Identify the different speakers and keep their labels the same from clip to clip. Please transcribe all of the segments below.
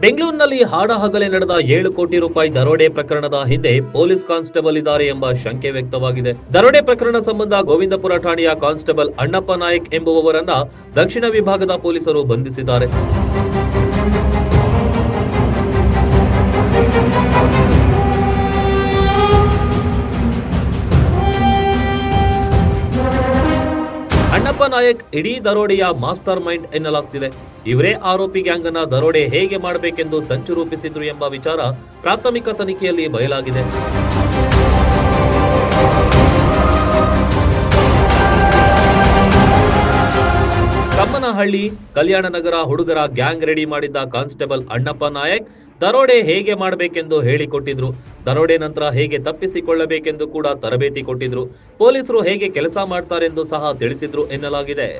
Speaker 1: ಬೆಂಗಳೂರಿನಲ್ಲಿ ಹಾಡಹಗಲೇ ನಡೆದ 7 ಕೋಟಿ ರೂಪಾಯಿ ದರೋಡೆ ಪ್ರಕರಣದ ಹಿಂದೆ ಪೊಲೀಸ್ ಕಾನ್ಸ್ಟೇಬಲ್ ಇದ್ದಾರೆ ಎಂಬ ಶಂಕೆ ವ್ಯಕ್ತವಾಗಿದೆ. ದರೋಡೆ ಪ್ರಕರಣ ಸಂಬಂಧ ಗೋವಿಂದಪುರ ಠಾಣೆಯ ಕಾನ್ಸ್ಟೇಬಲ್ ಅಣ್ಣಪ್ಪ ನಾಯಕ್ ಎಂಬುವವರನ್ನ ದಕ್ಷಿಣ ವಿಭಾಗದ ಪೊಲೀಸರು ಬಂಧಿಸಿದ್ದಾರೆ. ಅಣ್ಣಪ್ಪ ನಾಯಕ್ ಇಡೀ ದರೋಡೆಯ ಮಾಸ್ಟರ್ ಮೈಂಡ್ ಎನ್ನಲಾಗ್ತಿದೆ. ಇವರೇ ಆರೋಪಿ ಗ್ಯಾಂಗ್ ಅನ್ನ ದರೋಡೆ ಹೇಗೆ ಮಾಡಬೇಕೆಂದು ಸಂಚು ರೂಪಿಸಿದ್ರು ಎಂಬ ವಿಚಾರ ಪ್ರಾಥಮಿಕ ತನಿಖೆಯಲ್ಲಿ ಬಯಲಾಗಿದೆ. ಕಮ್ಮನಹಳ್ಳಿ, ಕಲ್ಯಾಣ ನಗರ ಹುಡುಗರ ಗ್ಯಾಂಗ್ ರೆಡಿ ಮಾಡಿದ್ದ ಕಾನ್ಸ್ಟೇಬಲ್ ಅಣ್ಣಪ್ಪ ನಾಯಕ್ ದರೋಡೆ ಹೇಗೆ ಮಾಡಬೇಕೆಂದು ಹೇಳಿಕೊಟ್ಟಿದ್ರು. ದರೋಡೆ ನಂತರ ಹೇಗೆ ತಪ್ಪಿಸಿಕೊಳ್ಳಬೇಕೆಂದು ಕೂಡ ತರಬೇತಿ ಕೊಟ್ಟಿದ್ರು. ಪೊಲೀಸರು ಹೇಗೆ ಕೆಲಸ ಮಾಡ್ತಾರೆಂದು ಸಹ ತಿಳಿಸಿದ್ರು ಎನ್ನಲಾಗಿದೆ.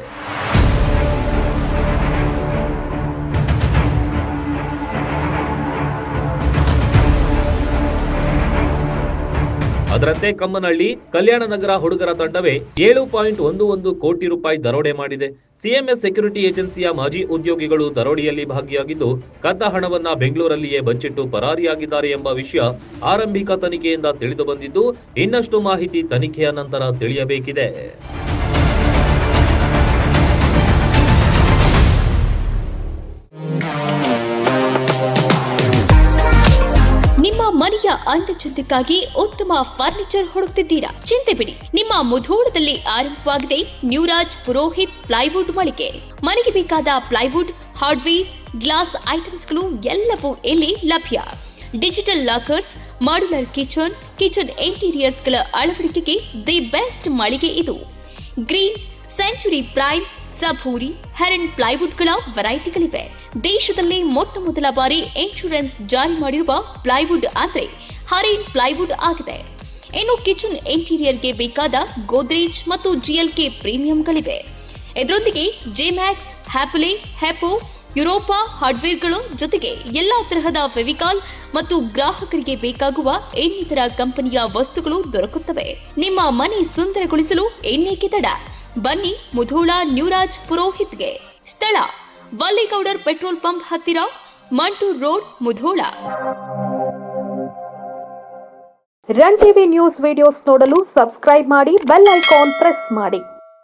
Speaker 1: ಅದರಂತೆ ಕಮ್ಮನಹಳ್ಳಿ, ಕಲ್ಯಾಣ ನಗರ ಹುಡುಗರ ತಂಡವೇ 7.11 ಕೋಟಿ ರೂಪಾಯಿ ದರೋಡೆ ಮಾಡಿದೆ. ಸಿಎಂಎಸ್ ಸೆಕ್ಯೂರಿಟಿ ಏಜೆನ್ಸಿಯ ಮಾಜಿ ಉದ್ಯೋಗಿಗಳು ದರೋಡೆಯಲ್ಲಿ ಭಾಗಿಯಾಗಿದ್ದು, ಕದ್ದ ಹಣವನ್ನ ಬೆಂಗಳೂರಲ್ಲಿಯೇ ಬಚ್ಚಿಟ್ಟು ಪರಾರಿಯಾಗಿದ್ದಾರೆ ಎಂಬ ವಿಷಯ ಆರಂಭಿಕ ತನಿಖೆಯಿಂದ ತಿಳಿದು ಬಂದಿದ್ದು, ಇನ್ನಷ್ಟು ಮಾಹಿತಿ ತನಿಖೆಯ ನಂತರ ತಿಳಿಯಬೇಕಿದೆ.
Speaker 2: ನಿಮ್ಮ ಮನೆಯ ಅಂದಚಂದಕ್ಕಾಗಿ ಉತ್ತಮ ಫರ್ನಿಚರ್ ಹುಡುಕ್ತಿದ್ದೀರಾ? ಚಿಂತೆ ಬಿಡಿ, ನಿಮ್ಮ ಮುಧೋಳದಲ್ಲಿ ಆರಂಭವಾಗಿದೆ ನ್ಯೂರಾಜ್ ಪುರೋಹಿತ್ ಪ್ಲೈವುಡ್ ಮಳಿಗೆ. ಮನೆಗೆ ಬೇಕಾದ ಪ್ಲೈವುಡ್, ಹಾರ್ಡ್ವೇರ್, ಗ್ಲಾಸ್ ಐಟಮ್ಸ್ಗಳು ಎಲ್ಲವೂ ಇಲ್ಲಿ ಲಭ್ಯ. ಡಿಜಿಟಲ್ ಲಾಕರ್ಸ್, ಮಾಡ್ಯುಲರ್ ಕಿಚನ್ ಇಂಟೀರಿಯರ್ಸ್ಗಳ ಅಳವಡಿಕೆಗೆ ದಿ ಬೆಸ್ಟ್ ಮಳಿಗೆ ಇದು. ಗ್ರೀನ್, ಸೆಂಚುರಿ ಪ್ರೈಮ್, ಸಭೂರಿ, ಹೆರನ್ ಪ್ಲೈವುಡ್ಗಳ ವೆರೈಟಿಗಳಿವೆ. ದೇಶದಲ್ಲಿ ಮೊಟ್ಟ ಮೊದಲ ಬಾರಿ ಇನ್ಶೂರೆನ್ಸ್ ಜಾರಿ ಮಾಡಿರುವ ಪ್ಲೈವುಡ್ ಅಂದ್ರೆ ಹರೇನ್ ಪ್ಲೈವುಡ್ ಆಗಿದೆ. ಇನ್ನು ಕಿಚನ್ ಇಂಟೀರಿಯರ್ಗೆ ಬೇಕಾದ ಗೋದ್ರೇಜ್ ಮತ್ತು ಜಿಎಲ್ಕೆ ಪ್ರೀಮಿಯಂಗಳಿವೆ. ಇದರೊಂದಿಗೆ ಜೆಮ್ಯಾಕ್ಸ್, ಹ್ಯಾಪಲೆ, ಹೆಪೋ, ಯುರೋಪಾ ಹಾರ್ಡ್ವೇರ್ಗಳು ಜೊತೆಗೆ ಎಲ್ಲಾ ತರಹದ ಫೆವಿಕಾಲ್ ಮತ್ತು ಗ್ರಾಹಕರಿಗೆ ಬೇಕಾಗುವ ಇನ್ನಿತರ ಕಂಪನಿಯ ವಸ್ತುಗಳು ದೊರಕುತ್ತವೆ. ನಿಮ್ಮ ಮನೆ ಸುಂದರಗೊಳಿಸಲು ಇನ್ನೇಕೆ ತಡ? ಬನ್ನಿ ಮುಧೋಳ ನ್ಯೂರಾಜ್ ಪುರೋಹಿತ್ಗೆ. ಸ್ಥಳ ವಲ್ಲಿಗೌಡರ್ ಪೆಟ್ರೋಲ್ ಪಂಪ್ ಹತ್ತಿರ, Mantur road, Mudhol.
Speaker 3: Run TV news videos ನೋಡಲು ಸಬ್ಸ್ಕ್ರೈಬ್ ಮಾಡಿ, ಬೆಲ್ ಐಕಾನ್ ಪ್ರೆಸ್ ಮಾಡಿ.